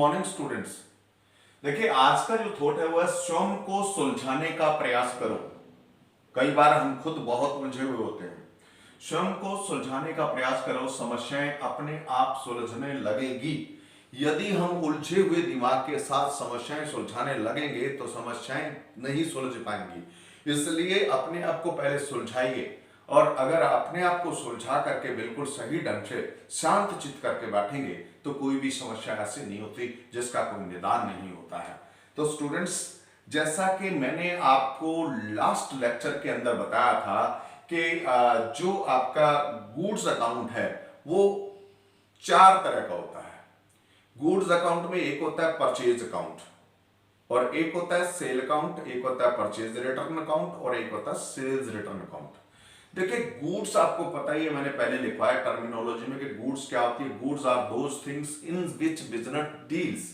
Morning students. देखिए, आज का जो थॉट है वह स्वयं को सुलझाने का प्रयास करो। कई बार हम खुद बहुत उलझे हुए होते हैं। स्वयं को सुलझाने का प्रयास करो, समस्याएं अपने आप सुलझने लगेगी। यदि हम उलझे हुए दिमाग के साथ समस्याएं सुलझाने लगेंगे तो समस्याएं नहीं सुलझ पाएंगी। इसलिए अपने आप को पहले सुलझाइए, और अगर अपने आप को सुलझा करके बिल्कुल सही ढंग से शांत चित्त करके बैठेंगे तो कोई भी समस्या ऐसी नहीं होती जिसका कोई निदान नहीं होता है। तो स्टूडेंट्स, जैसा कि मैंने आपको लास्ट लेक्चर के अंदर बताया था कि जो आपका गुड्स अकाउंट है वो चार तरह का होता है। गुड्स अकाउंट में एक होता है परचेज अकाउंट, और एक होता है सेल अकाउंट, एक होता है परचेज रिटर्न अकाउंट, और एक होता है सेल्स रिटर्न अकाउंट। देखिए, गुड्स आपको पता ही है, मैंने पहले लिखवाया टर्मिनोलॉजी में कि गुड्स क्या होती है। Goods are those things in which business deals.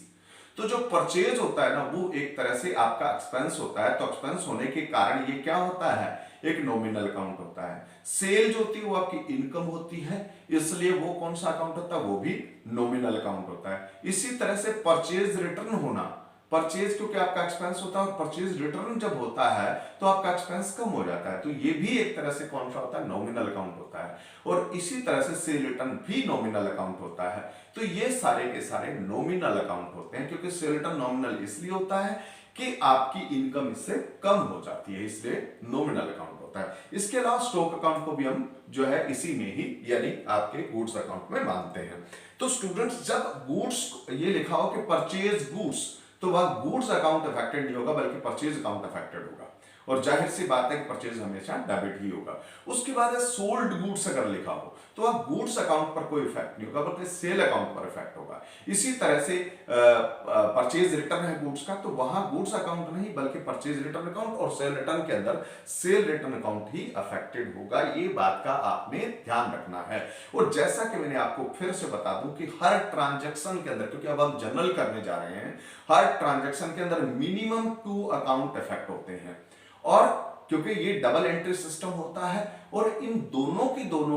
तो जो परचेज होता है ना, वो एक तरह से आपका एक्सपेंस होता है। तो एक्सपेंस होने के कारण ये क्या होता है, एक नॉमिनल अकाउंट होता है। सेल जो होती है वो आपकी इनकम होती है, इसलिए वो कौन सा अकाउंट होता है, वो भी नॉमिनल अकाउंट होता है। इसी तरह से परचेज रिटर्न होना, परचेज क्योंकि आपका एक्सपेंस होता है और परचेज रिटर्न जब होता है तो आपका एक्सपेंस कम हो जाता है, तो ये भी एक तरह से कौन सा होता है, नॉमिनल अकाउंट होता है। और इसी तरह से सेल रिटर्न भी नॉमिनल अकाउंट होता है। तो ये सारे के सारे नॉमिनल अकाउंट होते हैं, क्योंकि सेल रिटर्न नॉमिनल इसलिए होता है कि आपकी इनकम इससे कम हो जाती है, इसलिए नॉमिनल अकाउंट होता है। इसके अलावा स्टॉक अकाउंट को भी हम जो है इसी में ही, यानी आपके गुड्स अकाउंट में मानते हैं। तो स्टूडेंट्स, जब गुड्स ये लिखा हो कि परचेज गुड्स, तो वह गुड्स अकाउंट अफेक्टेड नहीं होगा बल्कि परचेज अकाउंट अफेक्टेड होगा। और जाहिर सी बात है कि परचेज हमेशा डेबिट ही होगा। उसके बाद है सोल्ड गुड्स अगर लिखा हो तो वह गुड्स अकाउंट पर कोई इफेक्ट नहीं होगा बल्कि सेल अकाउंट पर इफेक्ट होगा। इसी तरह से परचेज रिटर्न है गुड्स का, तो वहां गुड्स अकाउंट नहीं बल्कि परचेज रिटर्न अकाउंट और सेल रिटर्न के अंदर सेल रिटर्न अकाउंट ही अफेक्टेड होगा। ये बात का आपने ध्यान रखना है। और जैसा कि मैंने आपको फिर से बता दूं कि हर ट्रांजैक्शन के अंदर, क्योंकि अब हम जनरल करने जा रहे हैं, हर ट्रांजैक्शन के अंदर मिनिमम 2 अकाउंट इफेक्ट होते हैं। और क्योंकि ये डबल एंट्री सिस्टम होता है और इन दोनों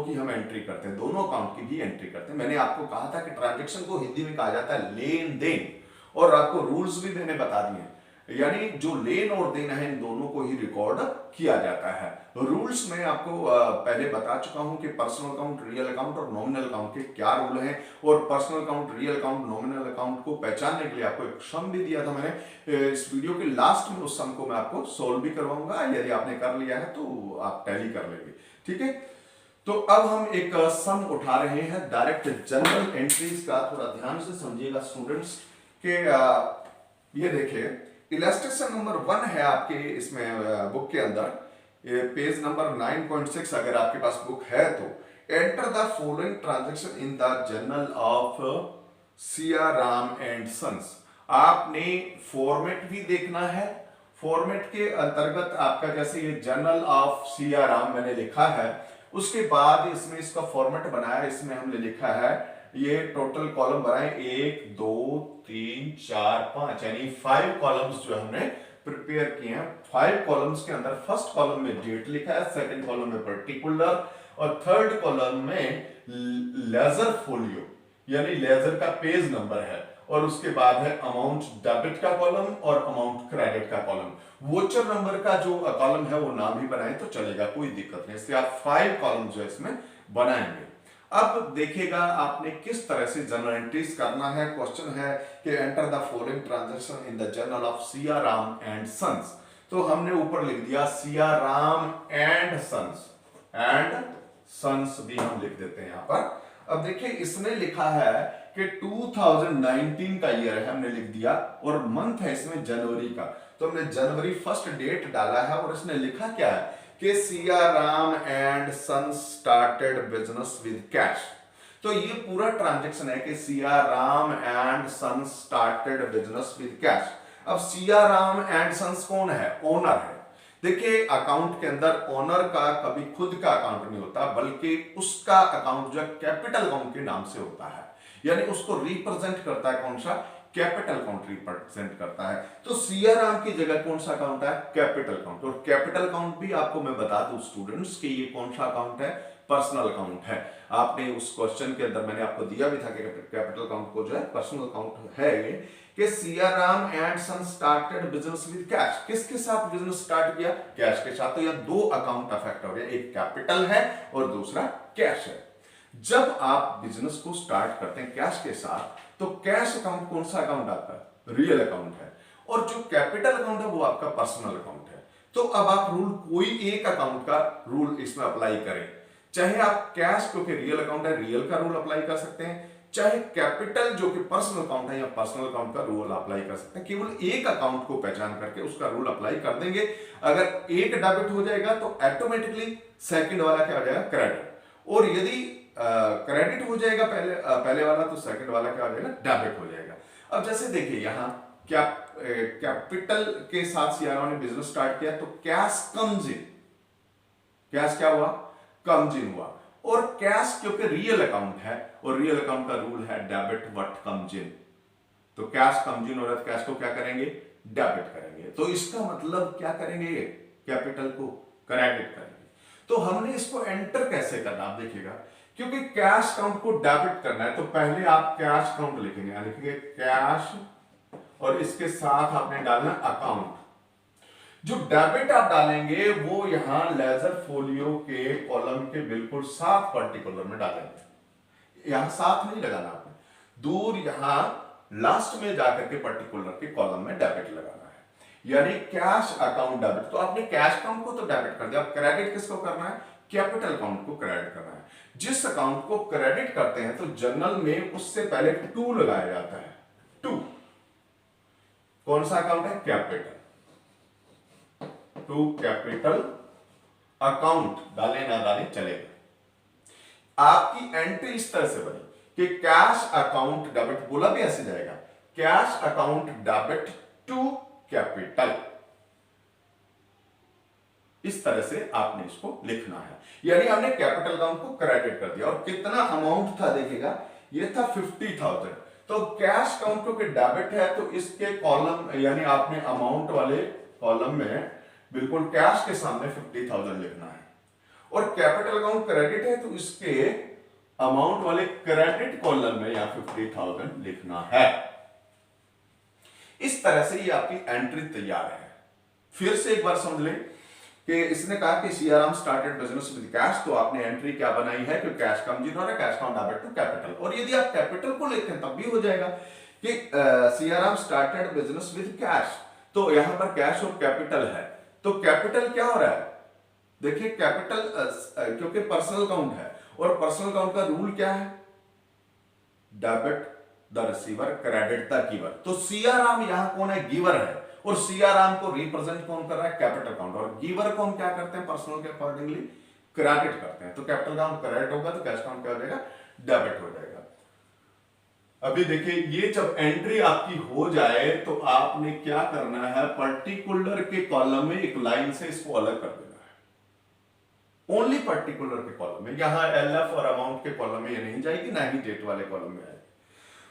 की हम एंट्री करते हैं, दोनों अकाउंट की भी एंट्री करते हैं। मैंने आपको कहा था कि ट्रांजैक्शन को हिंदी में कहा जाता है लेन देन, और आपको रूल्स भी मैंने बता दिए, यानी जो लेन और देन है इन दोनों को ही रिकॉर्ड किया जाता है। रूल्स में आपको पहले बता चुका हूं कि पर्सनल अकाउंट, रियल अकाउंट और नॉमिनल अकाउंट के क्या रूल हैं, और personal account, real account, nominal account को पहचानने के लिए आपको एक सम भी दिया था मैंने। इस वीडियो के लास्ट में उस सम को मैं आपको सोल्व भी करवाऊंगा। यदि आपने कर लिया है तो आप टैली कर लेंगे, ठीक है। तो अब हम एक सम उठा रहे हैं डायरेक्ट जनरल एंट्रीज का। थोड़ा ध्यान से समझिएगा स्टूडेंट्स कि ये देखिए, इलस्ट्रेशन नंबर 1 है आपके इसमें बुक के अंदर, पेज नंबर 9.6 अगर आपके पास बुक है तो। Enter the following transaction in the journal of Siya Ram and sons. आपने फॉर्मेट भी देखना है। फॉर्मेट के अंतर्गत आपका जैसे ये जर्नल ऑफ सिया राम मैंने लिखा है, उसके बाद इसमें इसका फॉर्मेट बनाया, इसमें हमने लिखा है, ये टोटल कॉलम बनाए 1 2 3 4 5, यानी 5 कॉलम्स जो हमने प्रिपेयर किए हैं। 5 कॉलम्स के अंदर फर्स्ट कॉलम में डेट लिखा है, सेकंड कॉलम में पर्टिकुलर, और थर्ड कॉलम में लेजर फोलियो यानी लेजर का पेज नंबर है, और उसके बाद है अमाउंट डेबिट का कॉलम और अमाउंट क्रेडिट का कॉलम। वोचर नंबर का जो कॉलम है वो नाम ही बनाए तो चलेगा, कोई दिक्कत नहीं। इसलिए आप 5 कॉलम जो है इसमें बनाएंगे। अब देखिएगा आपने किस तरह से जर्नल एंट्रीज करना है। क्वेश्चन है कि enter the following transaction in the journal of Siya Ram and sons. तो हमने ऊपर लिख दिया सिया राम एंड सन्स भी हम लिख देते हैं यहां पर। अब देखिए, इसने लिखा है कि 2019 का ईयर है, हमने लिख दिया, और मंथ है इसमें जनवरी का, तो हमने जनवरी फर्स्ट डेट डाला है। और इसने लिखा क्या है कि Siya Ram and sons started business with cash. तो ये पूरा ट्रांजैक्शन है कि Siya Ram and sons started business with cash. अब सिया राम एंड सन्स कौन है, ओनर है। देखिए, अकाउंट के अंदर ओनर का कभी खुद का अकाउंट नहीं होता बल्कि उसका अकाउंट जो कैपिटल अकाउंट के नाम से होता है, यानी उसको रिप्रेजेंट करता है कौन सा, कैपिटल अकाउंट रिप्रेजेंट करता है। तो सियाराम की जगह कौन सा अकाउंट है? Capital account. और कैपिटल अकाउंट भी आपको मैं बता दूं स्टूडेंट्स कि ये कौन सा अकाउंट है? पर्सनल अकाउंट है। आपने उस क्वेश्चन के अंदर मैंने आपको दिया भी था कि कैपिटल अकाउंट को जो है पर्सनल अकाउंट है ये, कि Siyaram and son started business with cash. किसके साथ बिजनेस स्टार्ट किया? कैश के साथ। तो ये दो अकाउंट अफेक्ट हो गया, एक कैपिटल है और दूसरा कैश है। जब आप बिजनेस को स्टार्ट करते हैं कैश के साथ, तो कैश अकाउंट कौन सा अकाउंट आपका? रियल अकाउंट है। और जो कैपिटल अकाउंट है वो आपका पर्सनल अकाउंट है। तो अब आप रूल कोई एक अकाउंट का रूल इसमें अप्लाई करें, चाहे आप कैश क्योंकि रियल अकाउंट है रियल का रूल अप्लाई कर सकते हैं, चाहे कैपिटल जो कि पर्सनल अकाउंट है या पर्सनल अकाउंट का रूल अप्लाई कर सकते हैं। केवल एक अकाउंट को पहचान करके उसका रूल अप्लाई कर देंगे। अगर एक डेबिट हो जाएगा तो ऑटोमेटिकली सेकंड वाला क्या हो जाएगा? क्रेडिट। और यदि क्रेडिट हो जाएगा पहले वाला, तो सेकंड वाला क्या हो जाएगा? डेबिट हो जाएगा। अब जैसे देखिए यहां क्या कैपिटल के साथ सियाराम ने बिजनेस स्टार्ट किया, तो कैश कम्स इन। कैश क्या हुआ? कम्स इन हुआ। और कैश क्योंकि रियल अकाउंट है और रियल अकाउंट का रूल है डेबिट व्हाट कम्स इन, तो कैश कम्स इन हो रहा है, कैश को क्या करेंगे? डेबिट करेंगे। तो इसका मतलब क्या करेंगे? कैपिटल को क्रेडिट करेंगे। तो हमने इसको एंटर कैसे करना आप देखिएगा, क्योंकि कैश अकाउंट को डेबिट करना है तो पहले आप कैश अकाउंट लिखेंगे, लिखेंगे कैश और इसके साथ आपने डालना अकाउंट। जो डेबिट आप डालेंगे वो यहां लेजर फोलियो के कॉलम के बिल्कुल साथ पर्टिकुलर में डालेंगे। यहां साथ नहीं लगाना आपने, दूर यहां लास्ट में जाकर के पर्टिकुलर के कॉलम में डेबिट लगाना है, यानी कैश अकाउंट डेबिट। तो आपने कैश अकाउंट को तो डेबिट कर दिया, अब क्रेडिट किसको करना है? कैपिटल अकाउंट को क्रेडिट करना है। जिस अकाउंट को क्रेडिट करते हैं तो जनरल में उससे पहले टू लगाया जाता है। टू कौन सा अकाउंट है? कैपिटल। टू कैपिटल अकाउंट, डाले ना डाले चलेगा। आपकी एंट्री इस तरह से बनी कि कैश अकाउंट डेबिट, बोला भी ऐसे जाएगा, cash account debit to capital. इस तरह से आपने इसको लिखना है, यानी हमने कैपिटल अकाउंट को क्रेडिट कर दिया। और कितना अमाउंट था देखिएगा, ये था 50,000। तो कैश अकाउंट को डेबिट है तो इसके कॉलम यानी आपने अमाउंट वाले कॉलम में बिल्कुल कैश के सामने 50,000 लिखना है। और कैपिटल अकाउंट क्रेडिट है तो इसके अमाउंट वाले क्रेडिट कॉलम में या 50,000 लिखना है। इस तरह से ये आपकी एंट्री तैयार है। फिर से एक बार समझ लें कि इसने कहा कि Siyaram started business with cash, तो आपने एंट्री क्या बनाई है कि कैश कम जीरो है, cash account debit to capital. और यदि आप कैपिटल को लेते हैं तब भी हो जाएगा कि Siyaram started business with cash, तो यहां पर कैश और कैपिटल है, तो कैपिटल क्या हो रहा है? देखिए कैपिटल क्योंकि पर्सनल अकाउंट है और पर्सनल अकाउंट का रूल क्या है? Debit the receiver, credit the giver. तो सियाराम यहां कौन है? गिवर है। और सियाराम को रिप्रेजेंट कौन कर रहा है? Capital account. और गिवर को हम क्या करते हैं? पर्सनल के अकॉर्डिंगली क्रेडिट करते हैं। तो कैपिटल अकाउंट क्रेडिट होगा तो कैश अकाउंट क्या हो जाएगा? डेबिट हो जाएगा। अभी देखिए ये जब एंट्री आपकी हो जाए तो आपने क्या करना है? पर्टिकुलर के कॉलम में एक लाइन से इसको अलग कर देना है। ओनली पर्टिकुलर के कॉलम में, यहां एलएफ और अमाउंट के कॉलम में ये नहीं जाएगी, ना ही डेट वाले कॉलम में आएगी।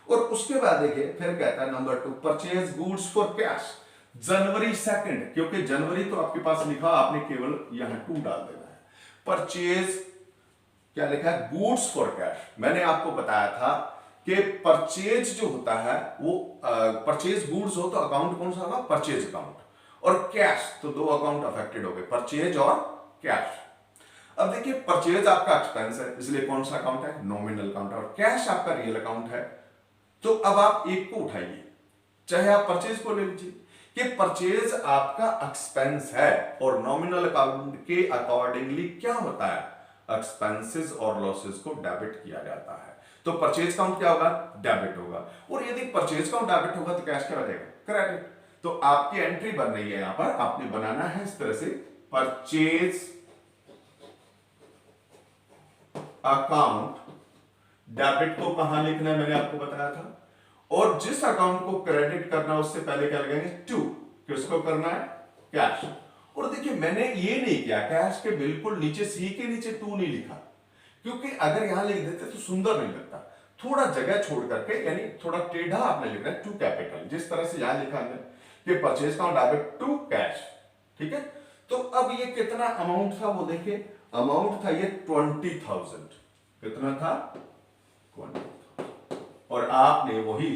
और उसके बाद देखिए फिर कहता है number 2, purchase goods for cash जनवरी 2, क्योंकि जनवरी तो आपके पास लिखा, आपने केवल यहां 2 डाल देना है। परचेज क्या लिखा है? Goods for cash. मैंने आपको बताया था कि परचेज जो होता है वो परचेज गुड्स हो तो अकाउंट कौन सा होगा? Purchase account. और कैश तो 2 अकाउंट अफेक्टेड हो गए, परचेज और कैश। अब देखिए परचेज आपका एक्सपेंस है इसलिए कौन सा अकाउंट है? Nominal account. और कैश आपका रियल अकाउंट है। तो अब आप एक को उठाइए, चाहे आप परचेज को ले लीजिए कि परचेज आपका एक्सपेंस है और नॉमिनल अकाउंट के अकॉर्डिंगली क्या होता है? एक्सपेंसेस और लॉसेस को डेबिट किया जाता है। तो परचेज काउंट क्या होगा? डेबिट होगा। और यदि परचेज काउंट डेबिट होगा तो कैश क्या हो जाएगा? क्रेडिट। तो आपकी एंट्री बन रही है, यहां पर आपने बनाना है इस तरह से, परचेज अकाउंट डेबिट को कहां लिखना है मैंने आपको बताया था। और जिस अकाउंट को क्रेडिट करना है उससे पहले क्या लगेंगे? 2। किसको करना है? कैश। और देखिए मैंने ये नहीं किया, कैश के बिल्कुल नीचे सी के नीचे 2 नहीं लिखा, क्योंकि अगर यहां लिख देते तो सुंदर नहीं लगता। थोड़ा जगह छोड़ करके, यानी थोड़ा टेढ़ा आपने लिखना है, टू कैपिटल, जिस तरह से यहां लिखा है कि purchase account debit to cash, ठीक है। तो अब ये कितना अमाउंट था वो देखिए, अमाउंट था ये 20,000, कितना था 20,000, और आपने वही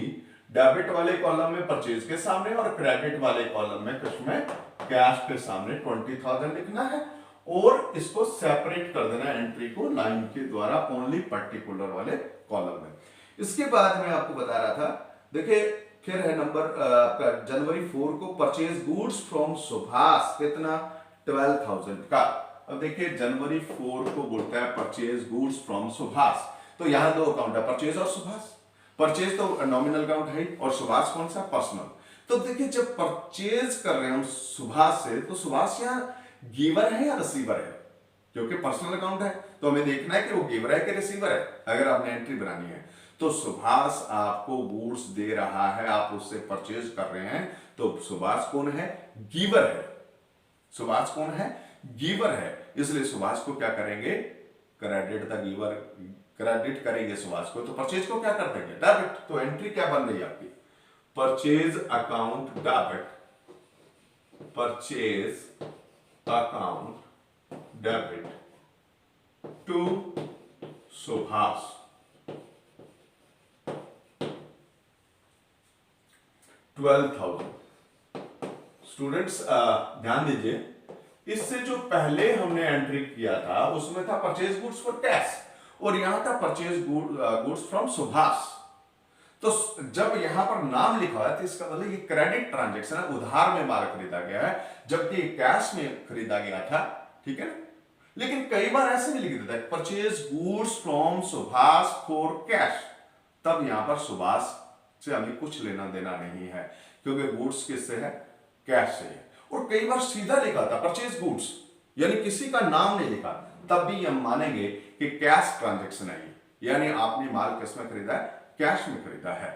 डेबिट वाले कॉलम में परचेज के सामने और क्रेडिट वाले कॉलम में किसमें, कैश के सामने 20,000 लिखना है, और इसको सेपरेट कर देना एंट्री को लाइन के द्वारा ओनली पर्टिकुलर वाले कॉलम में। इसके बाद मैं आपको बता रहा था, देखिए फिर है नंबर जनवरी 4 को परचेज गुड्स फ्रॉम सुभाष, कितना 12,000 का। अब देखिए जनवरी 4 को बोलता है परचेज गुड्स फ्रॉम सुभाष, तो यहां दो अकाउंट है, परचेज और सुभाष। परचेज तो नॉमिनल अकाउंट है और सुभाष कौन सा, पर्सनल। तो देखिए जब परचेज कर रहे हैं हम सुभाष से, तो सुभाष यहां गिवर है या रिसीवर है, क्योंकि पर्सनल अकाउंट है तो हमें देखना है कि वो गिवर है कि रिसीवर है, अगर आपने एंट्री बनानी है। तो सुभाष आपको गुड्स दे रहा है, आप उससे परचेज कर रहे हैं, तो सुभाष कौन है, गिवर है। सुभाष कौन है, गिवर है, इसलिए सुभाष को क्या करेंगे, क्रेडिट द गिवर, क्रेडिट करेंगे सुभाष को, तो परचेज को क्या कर देंगे, डेबिट। तो एंट्री क्या बन रही है आपकी, purchase account debit, purchase account debit to Subhash, 12,000। Students ध्यान दीजिए, इससे जो पहले हमने एंट्री किया था उसमें था परचेज गुड्स फॉर कैश, और यहां था परचेज गुड्स फ्रॉम सुभाष। तो जब यहां पर नाम लिखा है तो इसका मतलब ये क्रेडिट ट्रांजैक्शन है, उधार में माल खरीदा गया है, जबकि कैश में खरीदा गया था, ठीक है ना। लेकिन कई बार ऐसे भी लिख देता है purchase goods from Subhash for cash, तब यहां पर सुभाष से अभी कुछ लेना देना नहीं है, क्योंकि गुड्स किससे है, कैश से है। और कई बार सीधा लिखा था परचेज गुड्स, यानी किसी का नाम नहीं लिखा, तब भी हम मानेंगे कि कैश ट्रांजैक्शन है, यानी आपने माल किस में खरीदा है, कैश में खरीदा है।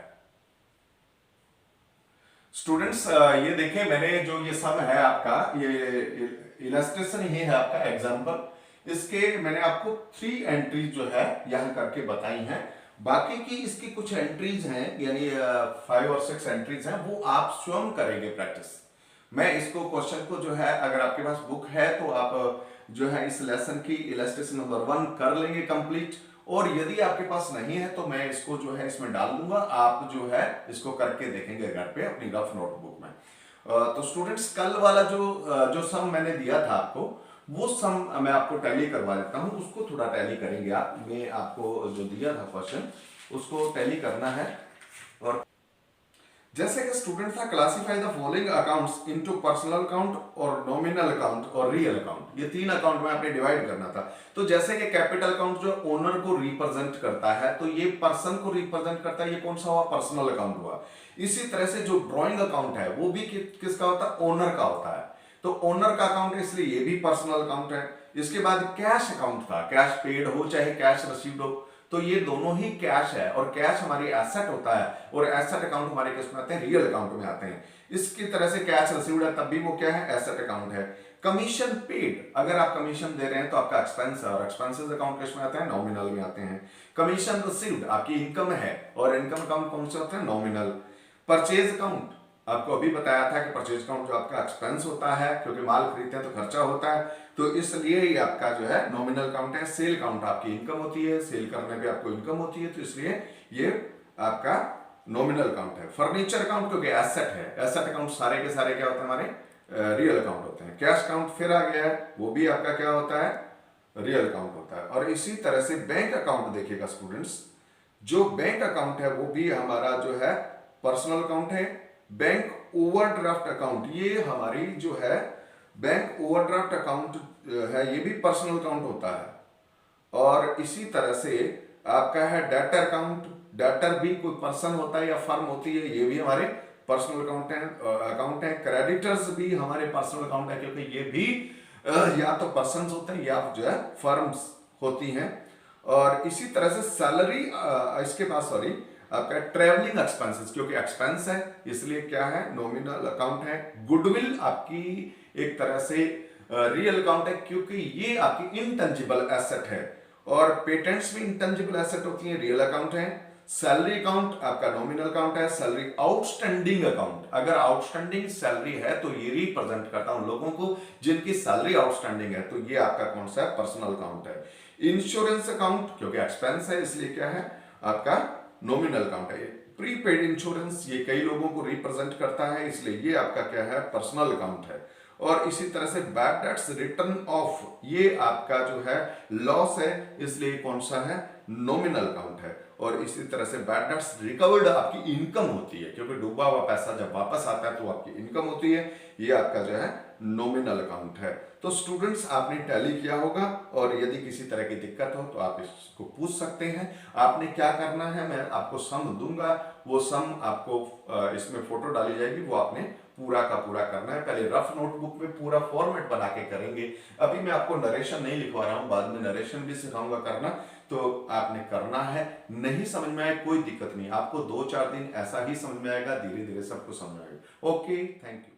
स्टूडेंट्स ये देखें, मैंने जो ये सम है आपका, ये इलस्ट्रेशन ही है आपका एग्जांपल, इसके मैंने आपको 3 एंट्रीज जो है यहां करके बताई हैं। बाकी की इसकी कुछ एंट्रीज हैं, यानी 5 और 6 एंट्रीज हैं, वो आप स्वयं करेंगे प्रैक्टिस। मैं इसको क्वेश्चन को जो है, अगर आपके पास बुक है तो आप जो है इस लेसन की इलस्ट्रेशन नंबर 1 कर लेंगे कंप्लीट, और यदि आपके पास नहीं है तो मैं इसको जो है इसमें डाल दूंगा, आप जो है इसको करके देखेंगे घर पे अपनी रफ नोटबुक में। तो स्टूडेंट्स कल वाला जो सम मैंने दिया था आपको, वो सम मैं आपको टैली करवा देता हूं, उसको थोड़ा टैली करेंगे आप। मैं आपको जो दिया था क्वेश्चन उसको टैली करना है। और जैसे कि स्टूडेंट था, classify the following accounts into personal account और नॉमिनल अकाउंट और रियल अकाउंट, ये 3 अकाउंट में आपने डिवाइड करना था। तो जैसे कि कैपिटल अकाउंट जो ओनर को रिप्रेजेंट करता है, तो ये पर्सन को रिप्रेजेंट करता है, ये कौन सा हुआ, पर्सनल अकाउंट हुआ। इसी तरह से जो ड्रॉइंग अकाउंट है वो भी किसका होता है, ओनर का होता है, तो ओनर का अकाउंट है, इसलिए ये भी पर्सनल अकाउंट है। इसके बाद कैश अकाउंट था, कैश पेड हो चाहे कैश रिसीव्ड हो, तो ये दोनों ही कैश है, और कैश हमारी एसेट होता है, और एसेट अकाउंट हमारे किस में आते हैं, रियल अकाउंट में आते हैं। इसकी तरह से कैश रिसीव्ड है, तब भी वो क्या है, एसेट अकाउंट है। कमीशन पेड, अगर आप कमीशन दे रहे हैं तो आपका एक्सपेंस है, और एक्सपेंसेस अकाउंट किस में आते हैं, नॉमिनल में आते हैं। कमीशन रिसीव्ड आपकी इनकम है, और इनकम अकाउंट कौन से होते हैं, नॉमिनल। परचेज अकाउंट आपको अभी बताया था कि परचेज अकाउंट जो आपका एक्सपेंस होता है, क्योंकि माल खरीदते हैं तो खर्चा होता है, तो इसलिए ये आपका जो है नॉमिनल अकाउंट है। सेल अकाउंट आपकी इनकम होती है, सेल करने पे आपको इनकम होती है, तो इसलिए ये आपका नॉमिनल अकाउंट है। फर्नीचर अकाउंट क्योंकि एसेट है, एसेट अकाउंट सारे के सारे क्या होते हैं, हमारे रियल अकाउंट होते हैं। कैश अकाउंट फिर आ गया है, वो भी आपका क्या होता है, रियल अकाउंट होता है। और इसी तरह से बैंक अकाउंट देखिएगा स्टूडेंट्स, जो बैंक अकाउंट है वो भी हमारा जो है पर्सनल अकाउंट है। बैंक ओवरड्राफ्ट अकाउंट, ये हमारी जो है बैंक ओवरड्राफ्ट अकाउंट है, ये भी पर्सनल अकाउंट होता है। और इसी तरह से आपका है डेटर अकाउंट, डेटर भी कोई पर्सन होता है या फर्म होती है, ये भी हमारे पर्सनल अकाउंट है। क्रेडिटर्स भी हमारे पर्सनल अकाउंट है, क्योंकि ये भी या तो पर्सन होते हैं या जो है फर्म्स होती हैं। और इसी तरह से सैलरी, इसके पास सॉरी आपका ट्रेवलिंग एक्सपेंसेस, क्योंकि एक्सपेंस है इसलिए क्या है, नॉमिनल अकाउंट है। गुडविल आपकी एक तरह से रियल अकाउंट है, क्योंकि ये आपकी इंटेंजिबल एसेट है, और पेटेंट्स भी इंटेंजिबल एसेट होती है, रियल अकाउंट है। सैलरी अकाउंट आपका नॉमिनल अकाउंट है। सैलरी आउटस्टैंडिंग अकाउंट, अगर आउटस्टैंडिंग सैलरी है तो ये रिप्रेजेंट करता है उन लोगों को जिनकी सैलरी आउटस्टैंडिंग है, तो ये आपका कौन सा है, पर्सनल अकाउंट है। इंश्योरेंस अकाउंट क्योंकि एक्सपेंस है इसलिए क्या है, आपका नॉमिनल अकाउंट है। प्रीपेड इंश्योरेंस ये कई लोगों को रिप्रेजेंट करता है, इसलिए ये आपका क्या है, पर्सनल अकाउंट है। और इसी तरह से बैड डेट्स रिटर्न ऑफ, ये आपका जो है लॉस है, इसलिए कौन सा है, नॉमिनल अकाउंट है। और इसी तरह से बैड डेट्स रिकवर्ड आपकी इनकम होती है, क्योंकि डूबा हुआ पैसा जब वापस आता है तो आपकी इनकम होती है, ये आपका जो है नॉमिनल अकाउंट है। तो स्टूडेंट्स आपने टैली किया होगा, और यदि किसी तरह की दिक्कत हो तो आप इसको पूछ सकते हैं। आपने क्या करना है, मैं आपको सम दूंगा, वो सम आपको इसमें फोटो डाली जाएगी, वो आपने पूरा का पूरा करना है। पहले रफ नोटबुक में पूरा फॉर्मेट बना के करेंगे। अभी मैं आपको नरेशन नहीं लिखवा रहा हूं, बाद में नरेशन भी सिखाऊंगा करना, तो आपने करना है। नहीं समझ में आए कोई दिक्कत नहीं, आपको 2-4 दिन ऐसा ही समझ में आएगा, धीरे धीरे सबको समझ आएगा। Okay, thank you.